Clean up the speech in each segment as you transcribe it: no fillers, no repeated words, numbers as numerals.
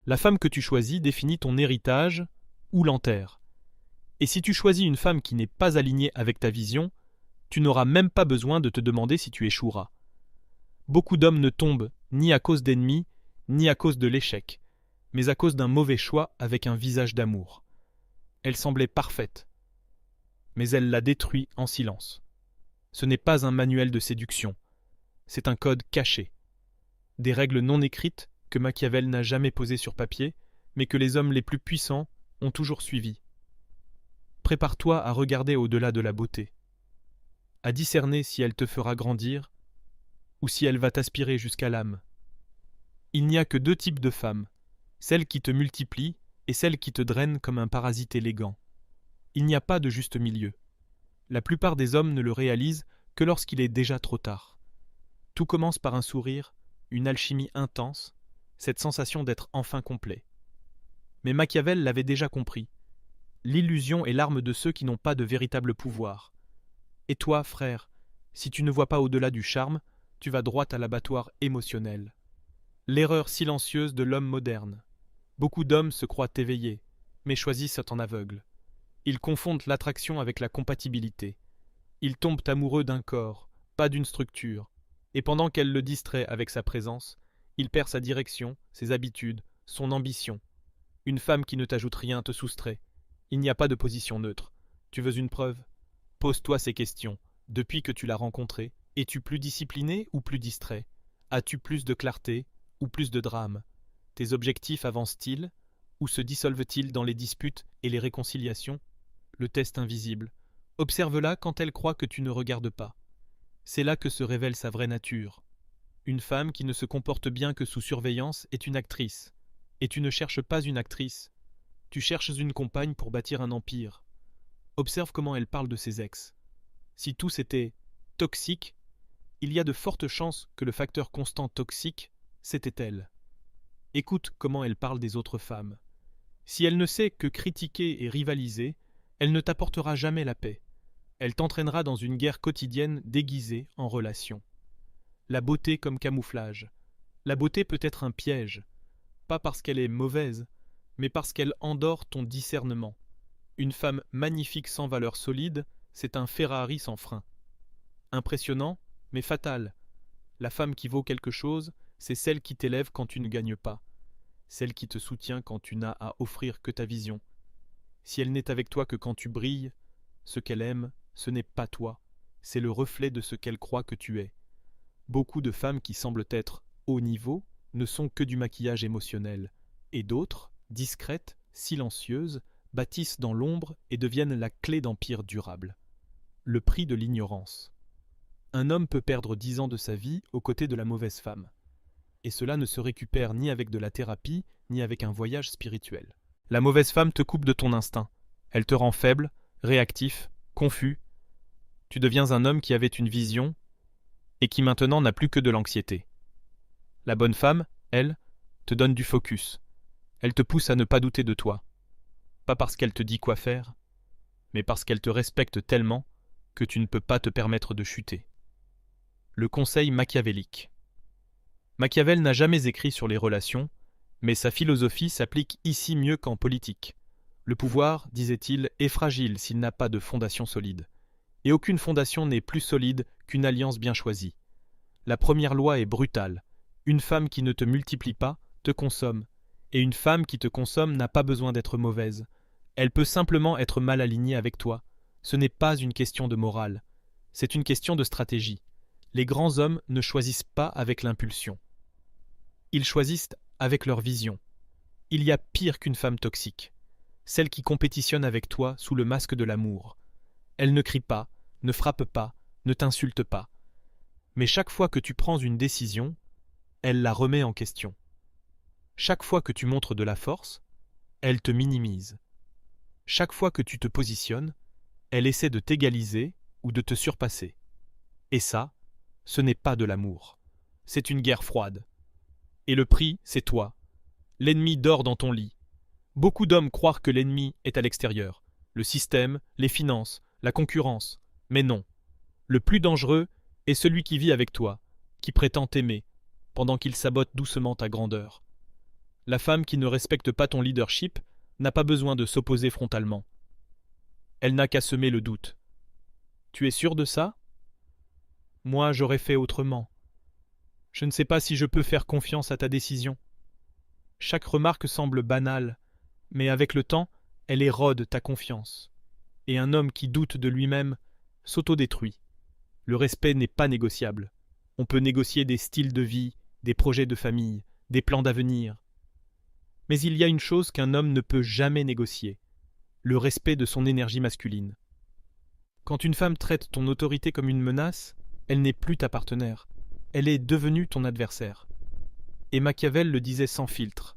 La femme que tu choisis définit ton héritage ou l'enterre. Et si tu choisis une femme qui n'est pas alignée avec ta vision, tu n'auras même pas besoin de te demander si tu échoueras. Beaucoup d'hommes ne tombent ni à cause d'ennemis, ni à cause de l'échec, mais à cause d'un mauvais choix avec un visage d'amour. Elle semblait parfaite, mais elle l'a détruit en silence. Ce n'est pas un manuel de séduction, c'est un code caché. Des règles non écrites que Machiavel n'a jamais posées sur papier, mais que les hommes les plus puissants ont toujours suivies. Prépare-toi à regarder au-delà de la beauté, à discerner si elle te fera grandir ou si elle va t'aspirer jusqu'à l'âme. Il n'y a que deux types de femmes, celles qui te multiplient et celles qui te drainent comme un parasite élégant. Il n'y a pas de juste milieu. La plupart des hommes ne le réalisent que lorsqu'il est déjà trop tard. Tout commence par un sourire, une alchimie intense, cette sensation d'être enfin complet. Mais Machiavel l'avait déjà compris. L'illusion est l'arme de ceux qui n'ont pas de véritable pouvoir. Et toi, frère, si tu ne vois pas au-delà du charme, tu vas droit à l'abattoir émotionnel. L'erreur silencieuse de l'homme moderne. Beaucoup d'hommes se croient éveillés, mais choisissent en aveugle. Ils confondent l'attraction avec la compatibilité. Ils tombent amoureux d'un corps, pas d'une structure, et pendant qu'elle le distrait avec sa présence, il perd sa direction, ses habitudes, son ambition. Une femme qui ne t'ajoute rien te soustrait. Il n'y a pas de position neutre. Tu veux une preuve? Pose-toi ces questions. Depuis que tu l'as rencontrée, es-tu plus discipliné ou plus distrait? As-tu plus de clarté ou plus de drame? Tes objectifs avancent-ils ou se dissolvent-ils dans les disputes et les réconciliations? Le test invisible. Observe-la quand elle croit que tu ne regardes pas. C'est là que se révèle sa vraie nature. Une femme qui ne se comporte bien que sous surveillance est une actrice. Et tu ne cherches pas une actrice. Tu cherches une compagne pour bâtir un empire. Observe comment elle parle de ses ex. Si tous étaient toxiques, il y a de fortes chances que le facteur constant toxique, c'était elle. Écoute comment elle parle des autres femmes. Si elle ne sait que critiquer et rivaliser, elle ne t'apportera jamais la paix. Elle t'entraînera dans une guerre quotidienne déguisée en relation. La beauté comme camouflage. La beauté peut être un piège, pas parce qu'elle est mauvaise, mais parce qu'elle endort ton discernement. Une femme magnifique sans valeur solide, c'est un Ferrari sans frein. Impressionnant, mais fatal. La femme qui vaut quelque chose, c'est celle qui t'élève quand tu ne gagnes pas, celle qui te soutient quand tu n'as à offrir que ta vision. Si elle n'est avec toi que quand tu brilles, ce qu'elle aime, ce n'est pas toi, c'est le reflet de ce qu'elle croit que tu es. Beaucoup de femmes qui semblent être haut niveau ne sont que du maquillage émotionnel, et d'autres, discrètes, silencieuses, bâtissent dans l'ombre et deviennent la clé d'empires durables. Le prix de l'ignorance. Un homme peut perdre 10 ans de sa vie aux côtés de la mauvaise femme. Et cela ne se récupère ni avec de la thérapie, ni avec un voyage spirituel. La mauvaise femme te coupe de ton instinct. Elle te rend faible, réactif, confus. Tu deviens un homme qui avait une vision et qui maintenant n'a plus que de l'anxiété. La bonne femme, elle, te donne du focus. Elle te pousse à ne pas douter de toi. Pas parce qu'elle te dit quoi faire, mais parce qu'elle te respecte tellement que tu ne peux pas te permettre de chuter. Le conseil machiavélique. Machiavel n'a jamais écrit sur les relations, mais sa philosophie s'applique ici mieux qu'en politique. Le pouvoir, disait-il, est fragile s'il n'a pas de fondation solide. Et aucune fondation n'est plus solide qu'une alliance bien choisie. La première loi est brutale. Une femme qui ne te multiplie pas te consomme, et une femme qui te consomme n'a pas besoin d'être mauvaise. Elle peut simplement être mal alignée avec toi. Ce n'est pas une question de morale, c'est une question de stratégie. Les grands hommes ne choisissent pas avec l'impulsion. Ils choisissent avec leur vision. Il y a pire qu'une femme toxique, celle qui compétitionne avec toi sous le masque de l'amour. Elle ne crie pas, ne frappe pas, ne t'insulte pas. Mais chaque fois que tu prends une décision, elle la remet en question. Chaque fois que tu montres de la force, elle te minimise. Chaque fois que tu te positionnes, elle essaie de t'égaliser ou de te surpasser. Et ça, ce n'est pas de l'amour. C'est une guerre froide. Et le prix, c'est toi. L'ennemi dort dans ton lit. Beaucoup d'hommes croient que l'ennemi est à l'extérieur. Le système, les finances, la concurrence. Mais non. Le plus dangereux est celui qui vit avec toi, qui prétend t'aimer, pendant qu'il sabote doucement ta grandeur. La femme qui ne respecte pas ton leadership n'a pas besoin de s'opposer frontalement. Elle n'a qu'à semer le doute. Tu es sûr de ça? Moi, j'aurais fait autrement. Je ne sais pas si je peux faire confiance à ta décision. Chaque remarque semble banale, mais avec le temps, elle érode ta confiance. Et un homme qui doute de lui-même s'autodétruit. Le respect n'est pas négociable. On peut négocier des styles de vie, des projets de famille, des plans d'avenir. Mais il y a une chose qu'un homme ne peut jamais négocier, le respect de son énergie masculine. Quand une femme traite ton autorité comme une menace, elle n'est plus ta partenaire, elle est devenue ton adversaire. Et Machiavel le disait sans filtre.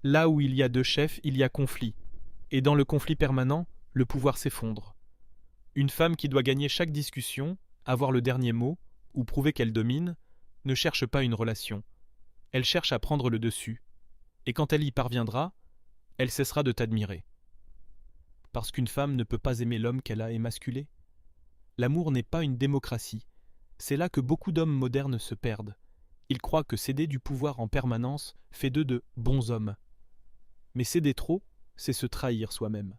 Là où il y a deux chefs, il y a conflit, et dans le conflit permanent, le pouvoir s'effondre. Une femme qui doit gagner chaque discussion, avoir le dernier mot, ou prouver qu'elle domine, ne cherche pas une relation. Elle cherche à prendre le dessus. Et quand elle y parviendra, elle cessera de t'admirer. Parce qu'une femme ne peut pas aimer l'homme qu'elle a émasculé. L'amour n'est pas une démocratie. C'est là que beaucoup d'hommes modernes se perdent. Ils croient que céder du pouvoir en permanence fait d'eux de bons hommes. Mais céder trop, c'est se trahir soi-même.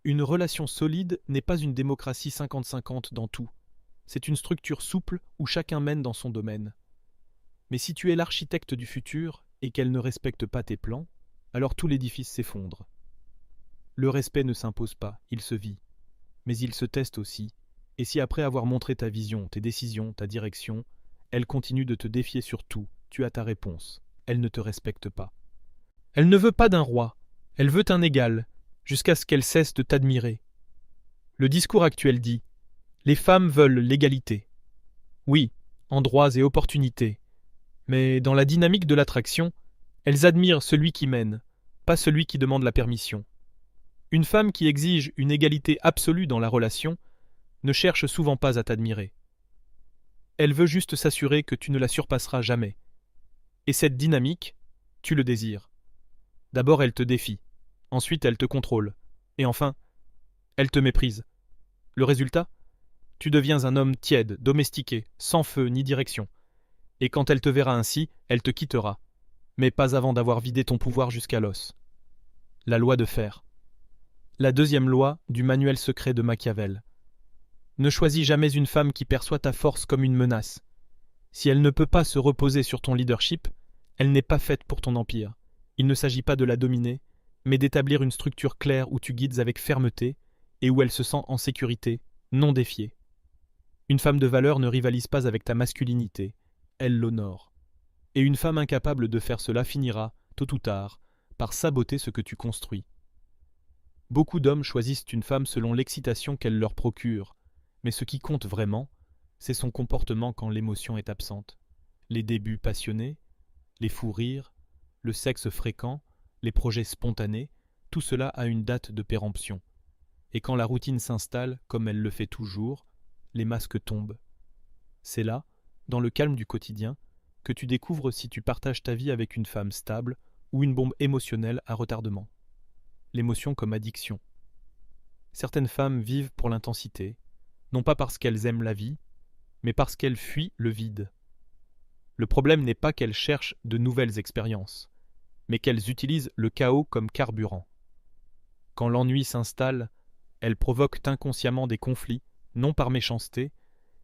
Une relation solide n'est pas une démocratie 50-50 dans tout. C'est une structure souple où chacun mène dans son domaine. Mais si tu es l'architecte du futur et qu'elle ne respecte pas tes plans, alors tout l'édifice s'effondre. Le respect ne s'impose pas, il se vit. Mais il se teste aussi, et si après avoir montré ta vision, tes décisions, ta direction, elle continue de te défier sur tout, tu as ta réponse. Elle ne te respecte pas. Elle ne veut pas d'un roi, elle veut un égal, jusqu'à ce qu'elle cesse de t'admirer. Le discours actuel dit « Les femmes veulent l'égalité ». Oui, en droits et opportunités. Mais dans la dynamique de l'attraction, elles admirent celui qui mène, pas celui qui demande la permission. Une femme qui exige une égalité absolue dans la relation ne cherche souvent pas à t'admirer. Elle veut juste s'assurer que tu ne la surpasseras jamais. Et cette dynamique, tu le désires. D'abord elle te défie, ensuite elle te contrôle, et enfin, elle te méprise. Le résultat? Tu deviens un homme tiède, domestiqué, sans feu ni direction. Et quand elle te verra ainsi, elle te quittera, mais pas avant d'avoir vidé ton pouvoir jusqu'à l'os. La loi de fer. La deuxième loi du manuel secret de Machiavel. Ne choisis jamais une femme qui perçoit ta force comme une menace. Si elle ne peut pas se reposer sur ton leadership, elle n'est pas faite pour ton empire. Il ne s'agit pas de la dominer, mais d'établir une structure claire où tu guides avec fermeté et où elle se sent en sécurité, non défiée. Une femme de valeur ne rivalise pas avec ta masculinité, elle l'honore. Et une femme incapable de faire cela finira, tôt ou tard, par saboter ce que tu construis. Beaucoup d'hommes choisissent une femme selon l'excitation qu'elle leur procure, mais ce qui compte vraiment, c'est son comportement quand l'émotion est absente. Les débuts passionnés, les fous rires, le sexe fréquent, les projets spontanés, tout cela a une date de péremption. Et quand la routine s'installe, comme elle le fait toujours, les masques tombent. C'est là, dans le calme du quotidien, que tu découvres si tu partages ta vie avec une femme stable ou une bombe émotionnelle à retardement. L'émotion comme addiction. Certaines femmes vivent pour l'intensité, non pas parce qu'elles aiment la vie, mais parce qu'elles fuient le vide. Le problème n'est pas qu'elles cherchent de nouvelles expériences, mais qu'elles utilisent le chaos comme carburant. Quand l'ennui s'installe, elles provoquent inconsciemment des conflits, non par méchanceté,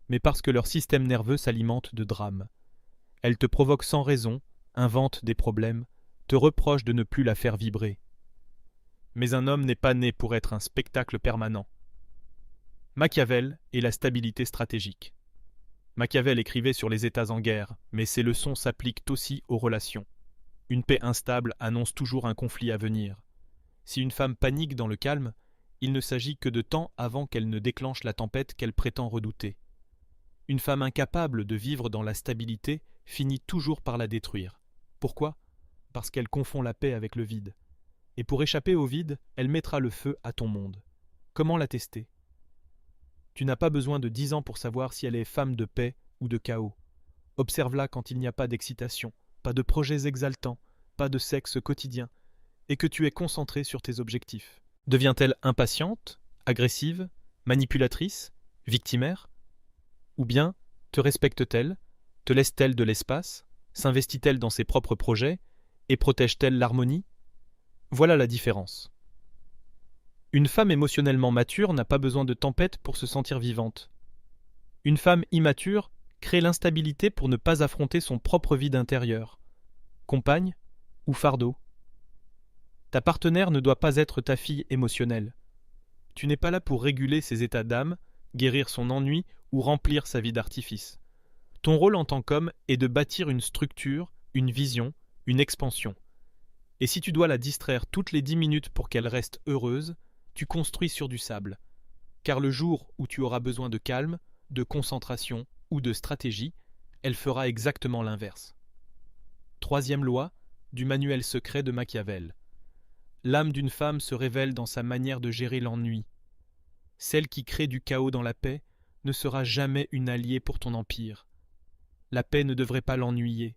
mais parce que leur système nerveux s'alimente de drames. Elles te provoquent sans raison, inventent des problèmes, te reprochent de ne plus la faire vibrer. Mais un homme n'est pas né pour être un spectacle permanent. Machiavel et la stabilité stratégique. Machiavel écrivait sur les États en guerre, mais ses leçons s'appliquent aussi aux relations. Une paix instable annonce toujours un conflit à venir. Si une femme panique dans le calme, il ne s'agit que de temps avant qu'elle ne déclenche la tempête qu'elle prétend redouter. Une femme incapable de vivre dans la stabilité finit toujours par la détruire. Pourquoi? Parce qu'elle confond la paix avec le vide. Et pour échapper au vide, elle mettra le feu à ton monde. Comment la tester? Tu n'as pas besoin de 10 ans pour savoir si elle est femme de paix ou de chaos. Observe-la quand il n'y a pas d'excitation, pas de projets exaltants, pas de sexe quotidien, et que tu es concentré sur tes objectifs. Devient-elle impatiente, agressive, manipulatrice, victimaire? Ou bien, te respecte-t-elle, te laisse-t-elle de l'espace, s'investit-elle dans ses propres projets, et protège-t-elle l'harmonie? Voilà la différence. Une femme émotionnellement mature n'a pas besoin de tempête pour se sentir vivante. Une femme immature crée l'instabilité pour ne pas affronter son propre vide intérieur. Compagne ou fardeau? Ta partenaire ne doit pas être ta fille émotionnelle. Tu n'es pas là pour réguler ses états d'âme, guérir son ennui ou remplir sa vie d'artifice. Ton rôle en tant qu'homme est de bâtir une structure, une vision, une expansion. Et si tu dois la distraire toutes les 10 minutes pour qu'elle reste heureuse, tu construis sur du sable. Car le jour où tu auras besoin de calme, de concentration ou de stratégie, elle fera exactement l'inverse. Troisième loi du manuel secret de Machiavel. L'âme d'une femme se révèle dans sa manière de gérer l'ennui. Celle qui crée du chaos dans la paix ne sera jamais une alliée pour ton empire. La paix ne devrait pas l'ennuyer,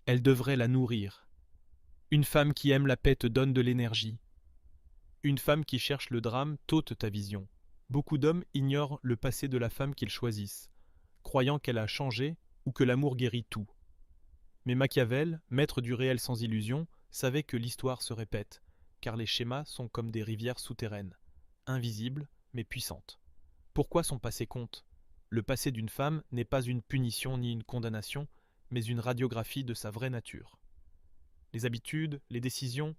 elle devrait la nourrir. Une femme qui aime la paix te donne de l'énergie. Une femme qui cherche le drame t'ôte ta vision. Beaucoup d'hommes ignorent le passé de la femme qu'ils choisissent, croyant qu'elle a changé ou que l'amour guérit tout. Mais Machiavel, maître du réel sans illusion, savait que l'histoire se répète, car les schémas sont comme des rivières souterraines, invisibles mais puissantes. Pourquoi son passé compte? Le passé d'une femme n'est pas une punition ni une condamnation, mais une radiographie de sa vraie nature. Les habitudes, les décisions,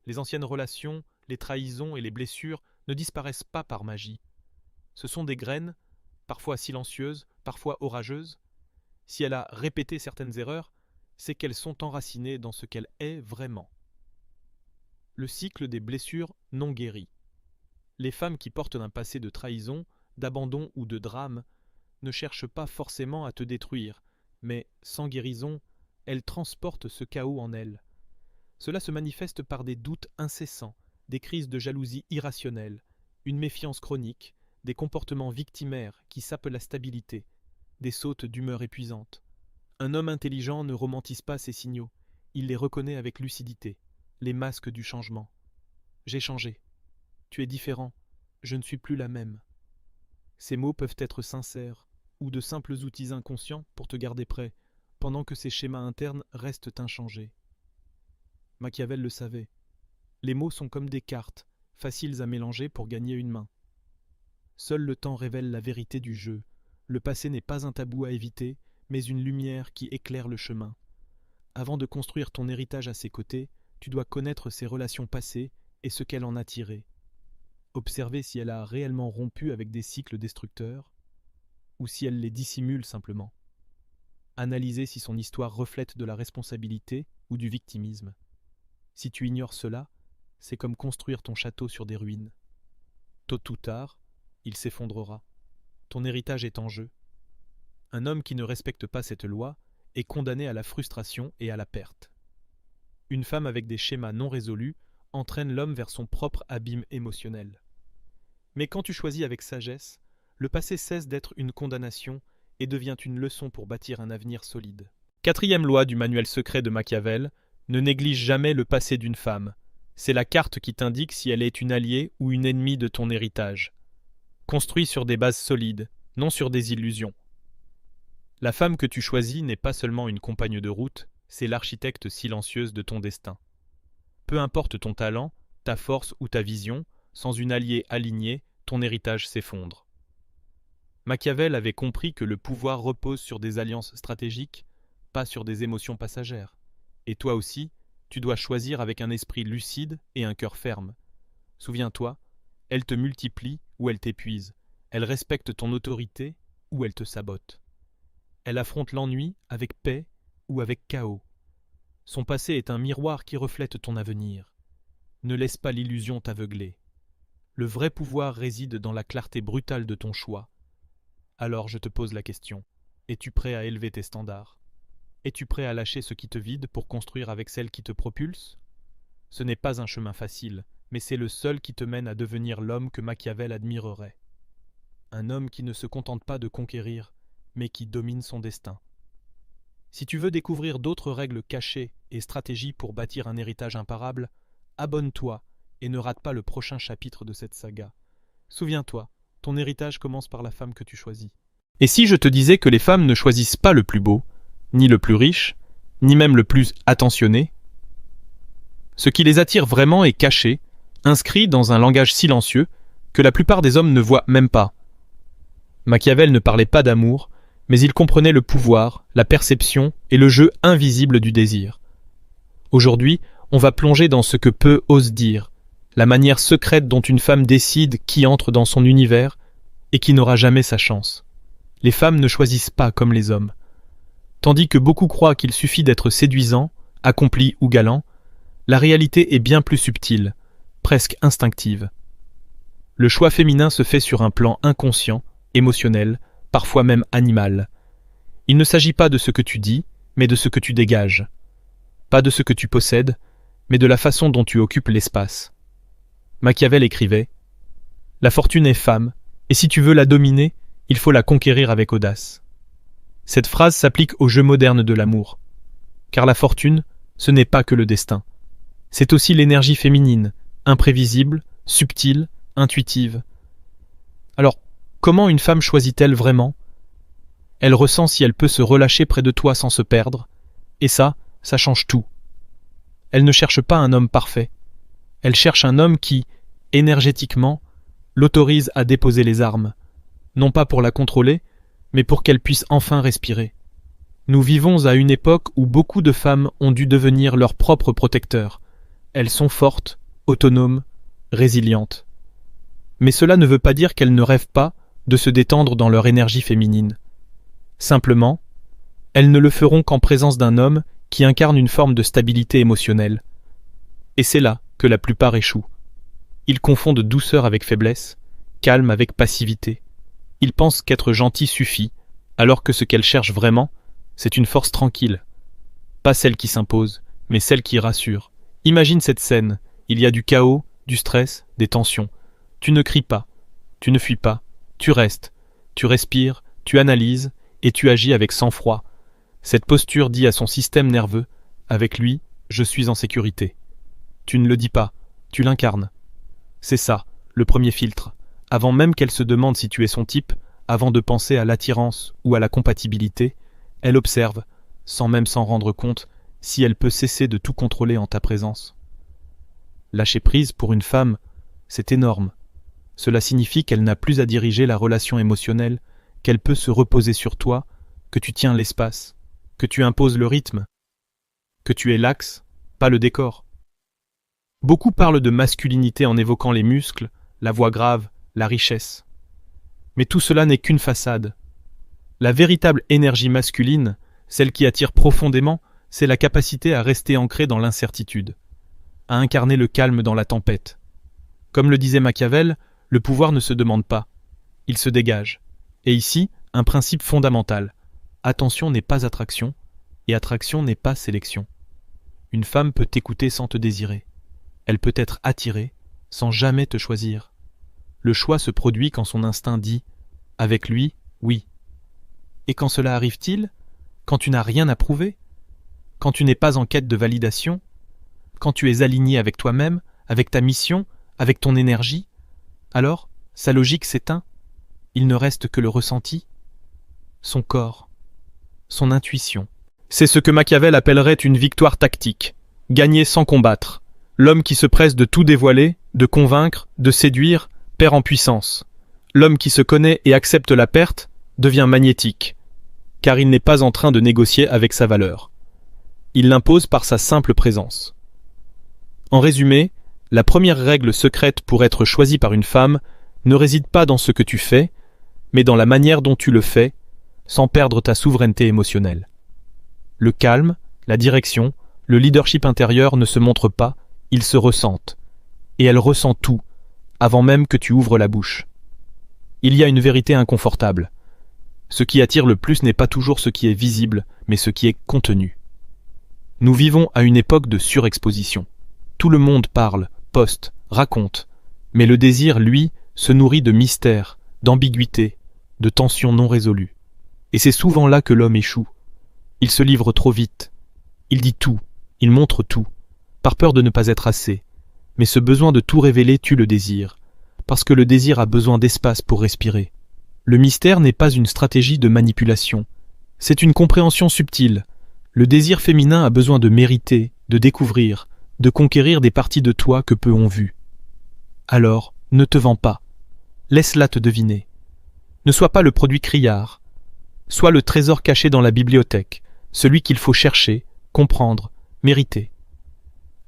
les anciennes relations, les trahisons et les blessures ne disparaissent pas par magie. Ce sont des graines, parfois silencieuses, parfois orageuses. Si elle a répété certaines erreurs, c'est qu'elles sont enracinées dans ce qu'elle est vraiment. Le cycle des blessures non guéries. Les femmes qui portent un passé de trahison, d'abandon ou de drame ne cherchent pas forcément à te détruire, mais, sans guérison, elles transportent ce chaos en elles. Cela se manifeste par des doutes incessants, des crises de jalousie irrationnelle, une méfiance chronique, des comportements victimaires qui sapent la stabilité, des sautes d'humeur épuisantes. Un homme intelligent ne romantise pas ces signaux, il les reconnaît avec lucidité, les masques du changement. J'ai changé. Tu es différent. Je ne suis plus la même. Ces mots peuvent être sincères, ou de simples outils inconscients pour te garder prêt, pendant que ces schémas internes restent inchangés. Machiavel le savait. Les mots sont comme des cartes, faciles à mélanger pour gagner une main. Seul le temps révèle la vérité du jeu. Le passé n'est pas un tabou à éviter, mais une lumière qui éclaire le chemin. Avant de construire ton héritage à ses côtés, tu dois connaître ses relations passées et ce qu'elle en a tiré. Observer si elle a réellement rompu avec des cycles destructeurs, ou si elle les dissimule simplement. Analyser si son histoire reflète de la responsabilité ou du victimisme. Si tu ignores cela, c'est comme construire ton château sur des ruines. Tôt ou tard, il s'effondrera. Ton héritage est en jeu. Un homme qui ne respecte pas cette loi est condamné à la frustration et à la perte. Une femme avec des schémas non résolus entraîne l'homme vers son propre abîme émotionnel. Mais quand tu choisis avec sagesse, le passé cesse d'être une condamnation et devient une leçon pour bâtir un avenir solide. Quatrième loi du manuel secret de Machiavel, ne néglige jamais le passé d'une femme. C'est la carte qui t'indique si elle est une alliée ou une ennemie de ton héritage. Construis sur des bases solides, non sur des illusions. La femme que tu choisis n'est pas seulement une compagne de route, c'est l'architecte silencieuse de ton destin. Peu importe ton talent, ta force ou ta vision, sans une alliée alignée, ton héritage s'effondre. Machiavel avait compris que le pouvoir repose sur des alliances stratégiques, pas sur des émotions passagères. Et toi aussi, tu dois choisir avec un esprit lucide et un cœur ferme. Souviens-toi, elle te multiplie ou elle t'épuise. Elle respecte ton autorité ou elle te sabote. Elle affronte l'ennui avec paix ou avec chaos. Son passé est un miroir qui reflète ton avenir. Ne laisse pas l'illusion t'aveugler. Le vrai pouvoir réside dans la clarté brutale de ton choix. Alors je te pose la question, es-tu prêt à élever tes standards? Es-tu prêt à lâcher ce qui te vide pour construire avec celle qui te propulse? Ce n'est pas un chemin facile, mais c'est le seul qui te mène à devenir l'homme que Machiavel admirerait. Un homme qui ne se contente pas de conquérir, mais qui domine son destin. Si tu veux découvrir d'autres règles cachées et stratégies pour bâtir un héritage imparable, abonne-toi et ne rate pas le prochain chapitre de cette saga. Souviens-toi, ton héritage commence par la femme que tu choisis. Et si je te disais que les femmes ne choisissent pas le plus beau, ni le plus riche, ni même le plus attentionné, Ce qui les attire vraiment est caché, inscrit dans un langage silencieux que la plupart des hommes ne voient même pas. Machiavel ne parlait pas d'amour, mais il comprenait le pouvoir, la perception et le jeu invisible du désir. Aujourd'hui, on va plonger dans ce que peu osent dire, la manière secrète dont une femme décide qui entre dans son univers et qui n'aura jamais sa chance. Les femmes ne choisissent pas comme les hommes. Tandis que beaucoup croient qu'il suffit d'être séduisant, accompli ou galant, la réalité est bien plus subtile, presque instinctive. Le choix féminin se fait sur un plan inconscient, émotionnel, parfois même animal. Il ne s'agit pas de ce que tu dis, mais de ce que tu dégages. Pas de ce que tu possèdes, mais de la façon dont tu occupes l'espace. Machiavel écrivait « La fortune est femme, et si tu veux la dominer, il faut la conquérir avec audace. » Cette phrase s'applique au jeu moderne de l'amour. Car la fortune, ce n'est pas que le destin. C'est aussi l'énergie féminine, imprévisible, subtile, intuitive. Alors, comment une femme choisit-elle vraiment ? Elle ressent si elle peut se relâcher près de toi sans se perdre, et ça change tout. Elle ne cherche pas un homme parfait. Elle cherche un homme qui, énergétiquement, l'autorise à déposer les armes, non pas pour la contrôler, mais pour qu'elle puisse enfin respirer. Nous vivons à une époque où beaucoup de femmes ont dû devenir leurs propres protecteurs. Elles sont fortes, autonomes, résilientes. Mais cela ne veut pas dire qu'elles ne rêvent pas de se détendre dans leur énergie féminine. Simplement, elles ne le feront qu'en présence d'un homme qui incarne une forme de stabilité émotionnelle. Et c'est là que la plupart échouent. Ils confondent douceur avec faiblesse, calme avec passivité. Ils pensent qu'être gentil suffit, alors que ce qu'elles cherchent vraiment, c'est une force tranquille. Pas celle qui s'impose, mais celle qui rassure. Imagine cette scène, il y a du chaos, du stress, des tensions. Tu ne cries pas, tu ne fuis pas, tu restes, tu respires, tu analyses et tu agis avec sang-froid. Cette posture dit à son système nerveux, avec lui, je suis en sécurité. Tu ne le dis pas, tu l'incarnes. C'est ça, le premier filtre. Avant même qu'elle se demande si tu es son type, avant de penser à l'attirance ou à la compatibilité, elle observe, sans même s'en rendre compte, si elle peut cesser de tout contrôler en ta présence. Lâcher prise pour une femme, c'est énorme. Cela signifie qu'elle n'a plus à diriger la relation émotionnelle, qu'elle peut se reposer sur toi, que tu tiens l'espace, que tu imposes le rythme, que tu es l'axe, pas le décor. Beaucoup parlent de masculinité en évoquant les muscles, la voix grave, la richesse. Mais tout cela n'est qu'une façade. La véritable énergie masculine, celle qui attire profondément, c'est la capacité à rester ancré dans l'incertitude, à incarner le calme dans la tempête. Comme le disait Machiavel, le pouvoir ne se demande pas, il se dégage. Et ici, un principe fondamental. Attention n'est pas attraction, et attraction n'est pas sélection. Une femme peut t'écouter sans te désirer. Elle peut être attirée, sans jamais te choisir. Le choix se produit quand son instinct dit « avec lui, oui ». Et quand cela arrive-t-il ? Quand tu n'as rien à prouver ? Quand tu n'es pas en quête de validation ? Quand tu es aligné avec toi-même, avec ta mission, avec ton énergie ? Alors, sa logique s'éteint. Il ne reste que le ressenti, son corps, son intuition. C'est ce que Machiavel appellerait une victoire tactique, gagner sans combattre. L'homme qui se presse de tout dévoiler, de convaincre, de séduire, perd en puissance. L'homme qui se connaît et accepte la perte devient magnétique, car il n'est pas en train de négocier avec sa valeur. Il l'impose par sa simple présence. En résumé, la première règle secrète pour être choisi par une femme ne réside pas dans ce que tu fais, mais dans la manière dont tu le fais, sans perdre ta souveraineté émotionnelle. Le calme, la direction, le leadership intérieur ne se montrent pas, ils se ressentent. Et elle ressent tout, avant même que tu ouvres la bouche. Il y a une vérité inconfortable. Ce qui attire le plus n'est pas toujours ce qui est visible, mais ce qui est contenu. Nous vivons à une époque de surexposition. Tout le monde parle, poste, raconte, mais le désir, lui, se nourrit de mystères, d'ambiguïté, de tensions non résolues. Et c'est souvent là que l'homme échoue. Il se livre trop vite. Il dit tout, il montre tout, par peur de ne pas être assez. Mais ce besoin de tout révéler tue le désir, parce que le désir a besoin d'espace pour respirer. Le mystère n'est pas une stratégie de manipulation, c'est une compréhension subtile. Le désir féminin a besoin de mériter, de découvrir, de conquérir des parties de toi que peu ont vues. Alors, ne te vends pas. Laisse-la te deviner. Ne sois pas le produit criard. Sois le trésor caché dans la bibliothèque, celui qu'il faut chercher, comprendre, mériter.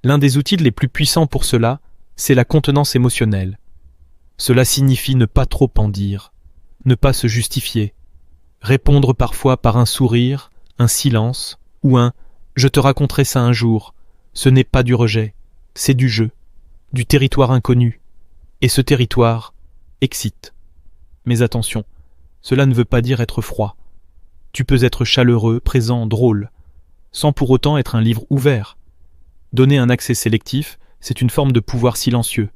L'un des outils les plus puissants pour cela, c'est la contenance émotionnelle. Cela signifie ne pas trop en dire, ne pas se justifier, répondre parfois par un sourire, un silence ou un « je te raconterai ça un jour ». Ce n'est pas du rejet, c'est du jeu, du territoire inconnu. Et ce territoire excite. Mais attention, cela ne veut pas dire être froid. Tu peux être chaleureux, présent, drôle, sans pour autant être un livre ouvert. Donner un accès sélectif, c'est une forme de pouvoir silencieux.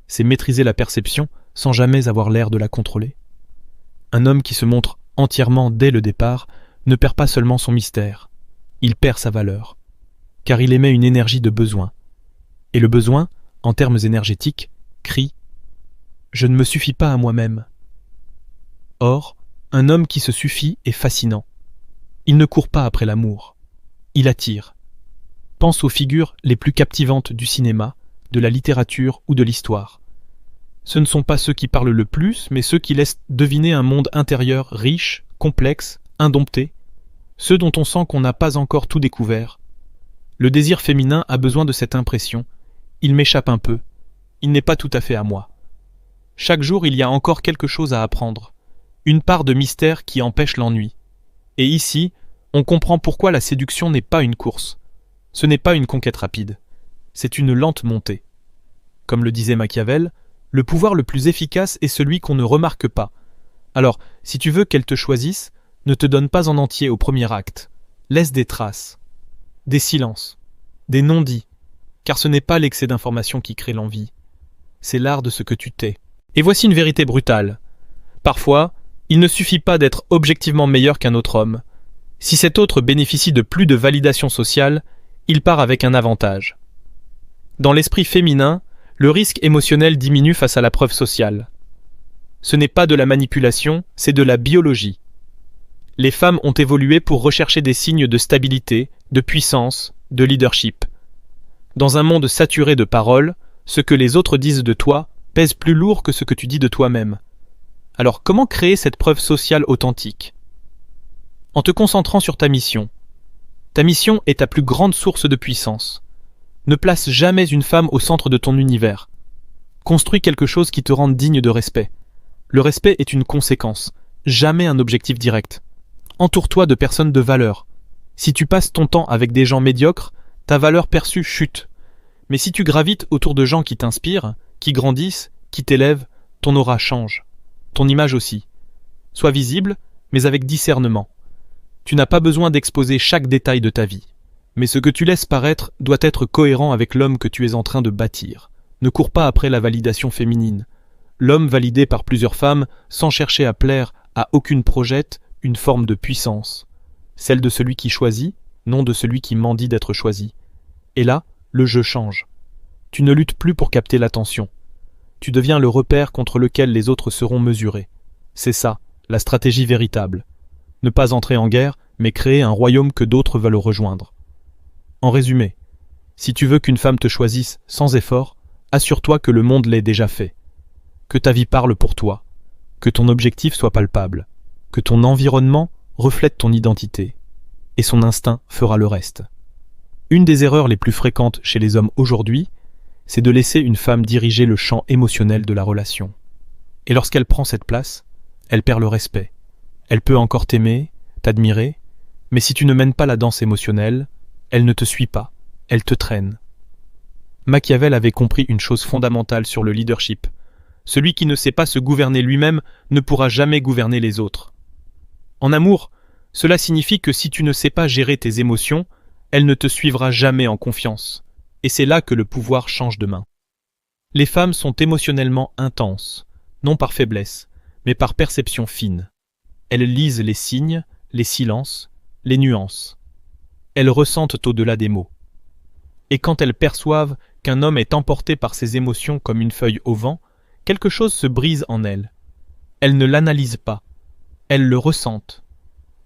C'est maîtriser la perception sans jamais avoir l'air de la contrôler. Un homme qui se montre entièrement dès le départ ne perd pas seulement son mystère, il perd sa valeur, car il émet une énergie de besoin. Et le besoin, en termes énergétiques, crie « Je ne me suffis pas à moi-même ». Or, un homme qui se suffit est fascinant. Il ne court pas après l'amour, il attire. Pense aux figures les plus captivantes du cinéma, de la littérature ou de l'histoire. Ce ne sont pas ceux qui parlent le plus, mais ceux qui laissent deviner un monde intérieur riche, complexe, indompté, ceux dont on sent qu'on n'a pas encore tout découvert. Le désir féminin a besoin de cette impression. Il m'échappe un peu. Il n'est pas tout à fait à moi. Chaque jour, il y a encore quelque chose à apprendre. Une part de mystère qui empêche l'ennui. Et ici, on comprend pourquoi la séduction n'est pas une course. Ce n'est pas une conquête rapide. C'est une lente montée. Comme le disait Machiavel, le pouvoir le plus efficace est celui qu'on ne remarque pas. Alors, si tu veux qu'elle te choisisse, ne te donne pas en entier au premier acte. Laisse des traces, des silences, des non-dits, car ce n'est pas l'excès d'information qui crée l'envie. C'est l'art de ce que tu tais. Et voici une vérité brutale. Parfois, il ne suffit pas d'être objectivement meilleur qu'un autre homme. Si cet autre bénéficie de plus de validation sociale, il part avec un avantage. Dans l'esprit féminin, le risque émotionnel diminue face à la preuve sociale. Ce n'est pas de la manipulation, c'est de la biologie. Les femmes ont évolué pour rechercher des signes de stabilité, de puissance, de leadership. Dans un monde saturé de paroles, ce que les autres disent de toi pèse plus lourd que ce que tu dis de toi-même. Alors comment créer cette preuve sociale authentique ? En te concentrant sur ta mission. Ta mission est ta plus grande source de puissance. Ne place jamais une femme au centre de ton univers. Construis quelque chose qui te rende digne de respect. Le respect est une conséquence, jamais un objectif direct. Entoure-toi de personnes de valeur. Si tu passes ton temps avec des gens médiocres, ta valeur perçue chute. Mais si tu gravites autour de gens qui t'inspirent, qui grandissent, qui t'élèvent, ton aura change. Ton image aussi. Sois visible, mais avec discernement. Tu n'as pas besoin d'exposer chaque détail de ta vie. Mais ce que tu laisses paraître doit être cohérent avec l'homme que tu es en train de bâtir. Ne cours pas après la validation féminine. L'homme validé par plusieurs femmes, sans chercher à plaire à aucune, projette une forme de puissance. Celle de celui qui choisit, non de celui qui mendie d'être choisi. Et là, le jeu change. Tu ne luttes plus pour capter l'attention. Tu deviens le repère contre lequel les autres seront mesurés. C'est ça, la stratégie véritable. Ne pas entrer en guerre, mais créer un royaume que d'autres veulent rejoindre. En résumé, si tu veux qu'une femme te choisisse sans effort, assure-toi que le monde l'ait déjà fait. Que ta vie parle pour toi. Que ton objectif soit palpable. Que ton environnement reflète ton identité. Et son instinct fera le reste. Une des erreurs les plus fréquentes chez les hommes aujourd'hui, c'est de laisser une femme diriger le champ émotionnel de la relation. Et lorsqu'elle prend cette place, elle perd le respect. Elle peut encore t'aimer, t'admirer, mais si tu ne mènes pas la danse émotionnelle, elle ne te suit pas, elle te traîne. Machiavel avait compris une chose fondamentale sur le leadership. Celui qui ne sait pas se gouverner lui-même ne pourra jamais gouverner les autres. En amour, cela signifie que si tu ne sais pas gérer tes émotions, elle ne te suivra jamais en confiance. Et c'est là que le pouvoir change de main. Les femmes sont émotionnellement intenses, non par faiblesse, mais par perception fine. Elles lisent les signes, les silences, les nuances. Elles ressentent au-delà des mots. Et quand elles perçoivent qu'un homme est emporté par ses émotions comme une feuille au vent, quelque chose se brise en elles. Elles ne l'analysent pas. Elles le ressentent.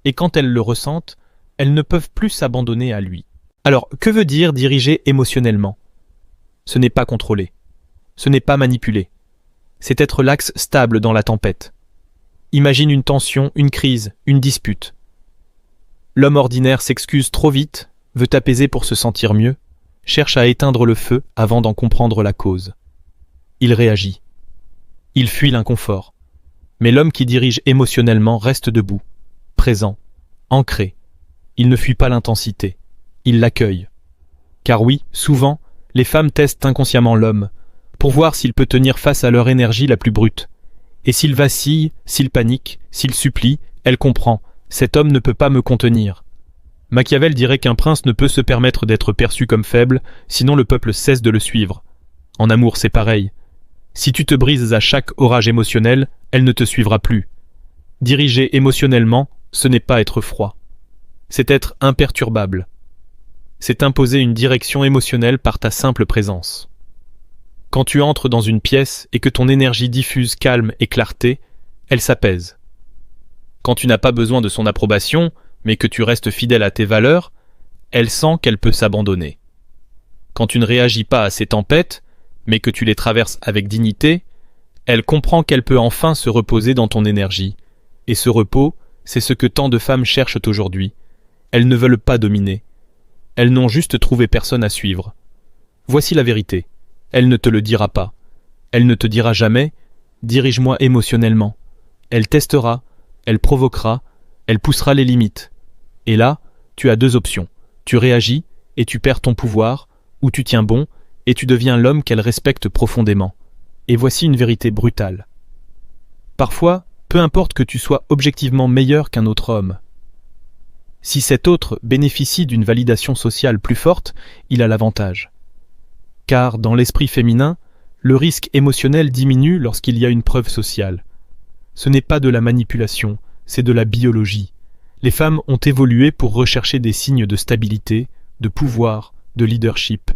Et quand elles le ressentent, elles ne peuvent plus s'abandonner à lui. Alors, que veut dire diriger émotionnellement ? Ce n'est pas contrôler. Ce n'est pas manipuler. C'est être l'axe stable dans la tempête. Imagine une tension, une crise, une dispute. L'homme ordinaire s'excuse trop vite, veut apaiser pour se sentir mieux, cherche à éteindre le feu avant d'en comprendre la cause. Il réagit. Il fuit l'inconfort. Mais l'homme qui dirige émotionnellement reste debout, présent, ancré. Il ne fuit pas l'intensité. Il l'accueille. Car oui, souvent, les femmes testent inconsciemment l'homme, pour voir s'il peut tenir face à leur énergie la plus brute. Et s'il vacille, s'il panique, s'il supplie, elle comprend. Cet homme ne peut pas me contenir. Machiavel dirait qu'un prince ne peut se permettre d'être perçu comme faible, sinon le peuple cesse de le suivre. En amour, c'est pareil. Si tu te brises à chaque orage émotionnel, elle ne te suivra plus. Diriger émotionnellement, ce n'est pas être froid. C'est être imperturbable. C'est imposer une direction émotionnelle par ta simple présence. Quand tu entres dans une pièce et que ton énergie diffuse calme et clarté, elle s'apaise. Quand tu n'as pas besoin de son approbation, mais que tu restes fidèle à tes valeurs, elle sent qu'elle peut s'abandonner. Quand tu ne réagis pas à ces tempêtes, mais que tu les traverses avec dignité, elle comprend qu'elle peut enfin se reposer dans ton énergie. Et ce repos, c'est ce que tant de femmes cherchent aujourd'hui. Elles ne veulent pas dominer. Elles n'ont juste trouvé personne à suivre. Voici la vérité. Elle ne te le dira pas. Elle ne te dira jamais « dirige-moi émotionnellement ». Elle testera, elle provoquera, elle poussera les limites. Et là, tu as deux options. Tu réagis et tu perds ton pouvoir, ou tu tiens bon et tu deviens l'homme qu'elle respecte profondément. Et voici une vérité brutale. Parfois, peu importe que tu sois objectivement meilleur qu'un autre homme. Si cet autre bénéficie d'une validation sociale plus forte, il a l'avantage. Car dans l'esprit féminin, le risque émotionnel diminue lorsqu'il y a une preuve sociale. Ce n'est pas de la manipulation, c'est de la biologie. Les femmes ont évolué pour rechercher des signes de stabilité, de pouvoir, de leadership.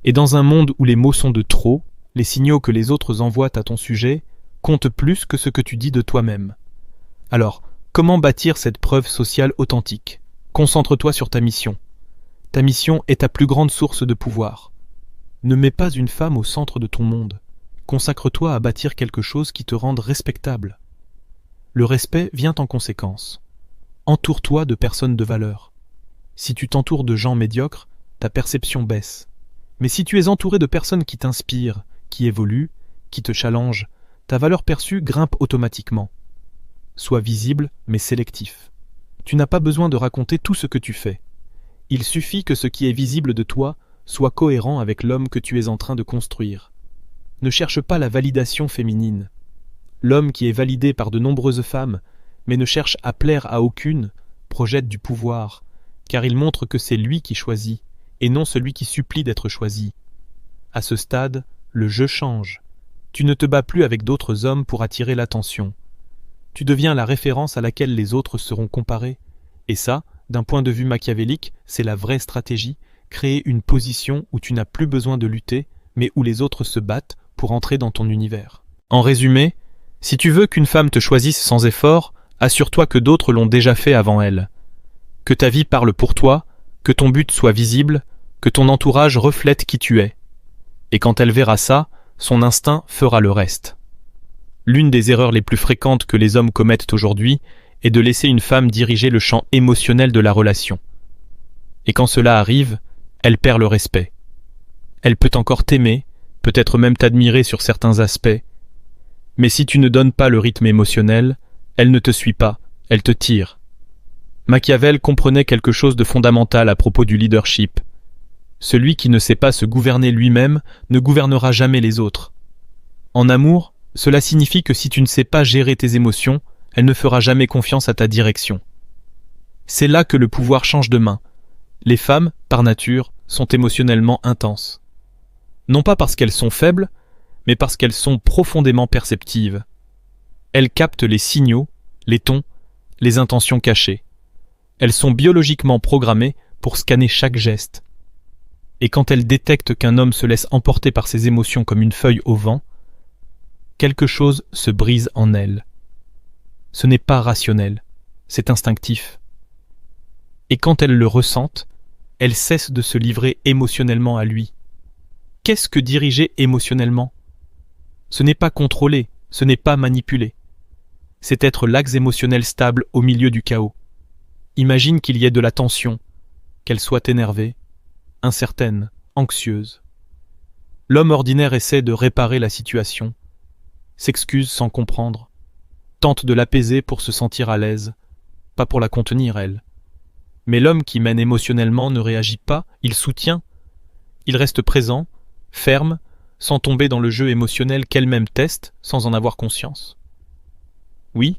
Et dans un monde où les mots sont de trop, les signaux que les autres envoient à ton sujet comptent plus que ce que tu dis de toi-même. Alors, comment bâtir cette preuve sociale authentique ? Concentre-toi sur ta mission. Ta mission est ta plus grande source de pouvoir. Ne mets pas une femme au centre de ton monde. Consacre-toi à bâtir quelque chose qui te rende respectable. Le respect vient en conséquence. Entoure-toi de personnes de valeur. Si tu t'entoures de gens médiocres, ta perception baisse. Mais si tu es entouré de personnes qui t'inspirent, qui évoluent, qui te challengent, ta valeur perçue grimpe automatiquement. Sois visible, mais sélectif. Tu n'as pas besoin de raconter tout ce que tu fais. Il suffit que ce qui est visible de toi soit cohérent avec l'homme que tu es en train de construire. Ne cherche pas la validation féminine. L'homme qui est validé par de nombreuses femmes, mais ne cherche à plaire à aucune, projette du pouvoir, car il montre que c'est lui qui choisit, et non celui qui supplie d'être choisi. À ce stade, le jeu change. Tu ne te bats plus avec d'autres hommes pour attirer l'attention. Tu deviens la référence à laquelle les autres seront comparés. Et ça, d'un point de vue machiavélique, c'est la vraie stratégie, créer une position où tu n'as plus besoin de lutter, mais où les autres se battent pour entrer dans ton univers. En résumé, si tu veux qu'une femme te choisisse sans effort, assure-toi que d'autres l'ont déjà fait avant elle. Que ta vie parle pour toi, que ton but soit visible, que ton entourage reflète qui tu es. Et quand elle verra ça, son instinct fera le reste. L'une des erreurs les plus fréquentes que les hommes commettent aujourd'hui est de laisser une femme diriger le champ émotionnel de la relation. Et quand cela arrive, elle perd le respect. Elle peut encore t'aimer, peut-être même t'admirer sur certains aspects, mais si tu ne donnes pas le rythme émotionnel, elle ne te suit pas, elle te tire. Machiavel comprenait quelque chose de fondamental à propos du leadership. Celui qui ne sait pas se gouverner lui-même ne gouvernera jamais les autres. En amour, cela signifie que si tu ne sais pas gérer tes émotions, elle ne fera jamais confiance à ta direction. C'est là que le pouvoir change de main. Les femmes, par nature, sont émotionnellement intenses. Non pas parce qu'elles sont faibles, mais parce qu'elles sont profondément perceptives. Elles captent les signaux, les tons, les intentions cachées. Elles sont biologiquement programmées pour scanner chaque geste. Et quand elles détectent qu'un homme se laisse emporter par ses émotions comme une feuille au vent, quelque chose se brise en elles. Ce n'est pas rationnel, c'est instinctif. Et quand elles le ressentent, elles cessent de se livrer émotionnellement à lui. qu'est-ce que diriger émotionnellement? Ce n'est pas contrôler, ce n'est pas manipuler. C'est être l'axe émotionnel stable au milieu du chaos. Imagine qu'il y ait de la tension, qu'elle soit énervée, incertaine, anxieuse. L'homme ordinaire essaie de réparer la situation, s'excuse sans comprendre, tente de l'apaiser pour se sentir à l'aise, pas pour la contenir, elle. Mais l'homme qui mène émotionnellement ne réagit pas, il soutient. Il reste présent, ferme, sans tomber dans le jeu émotionnel qu'elle-même teste sans en avoir conscience. Oui,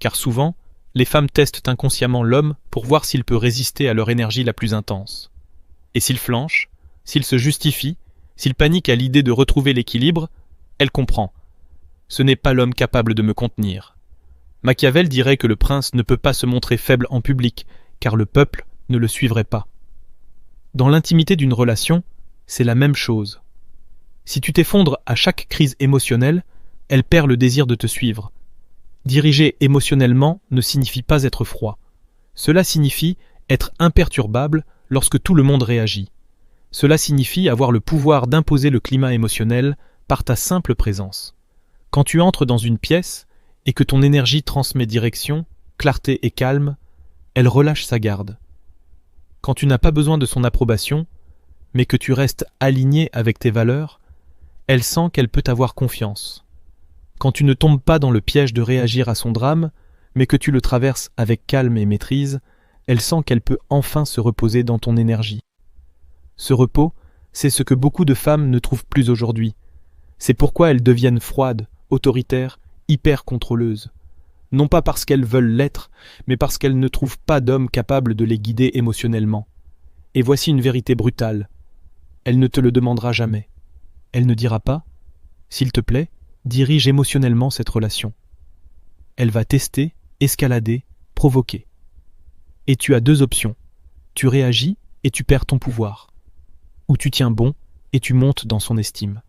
car souvent, les femmes testent inconsciemment l'homme pour voir s'il peut résister à leur énergie la plus intense. Et s'il flanche, s'il se justifie, s'il panique à l'idée de retrouver l'équilibre, elle comprend. Ce n'est pas l'homme capable de me contenir. Machiavel dirait que le prince ne peut pas se montrer faible en public, car le peuple ne le suivrait pas. Dans l'intimité d'une relation, c'est la même chose. Si tu t'effondres à chaque crise émotionnelle, elle perd le désir de te suivre. Diriger émotionnellement ne signifie pas être froid. Cela signifie être imperturbable lorsque tout le monde réagit. Cela signifie avoir le pouvoir d'imposer le climat émotionnel par ta simple présence. Quand tu entres dans une pièce et que ton énergie transmet direction, clarté et calme, elle relâche sa garde. Quand tu n'as pas besoin de son approbation, mais que tu restes aligné avec tes valeurs, elle sent qu'elle peut avoir confiance. Quand tu ne tombes pas dans le piège de réagir à son drame, mais que tu le traverses avec calme et maîtrise, elle sent qu'elle peut enfin se reposer dans ton énergie. Ce repos, c'est ce que beaucoup de femmes ne trouvent plus aujourd'hui. C'est pourquoi elles deviennent froides, autoritaires, hyper contrôleuses. Non pas parce qu'elles veulent l'être, mais parce qu'elles ne trouvent pas d'homme capable de les guider émotionnellement. Et voici une vérité brutale. Elle ne te le demandera jamais. Elle ne dira pas « S'il te plaît, dirige émotionnellement cette relation ». Elle va tester, escalader, provoquer. Et tu as deux options. Tu réagis et tu perds ton pouvoir. Ou tu tiens bon et tu montes dans son estime.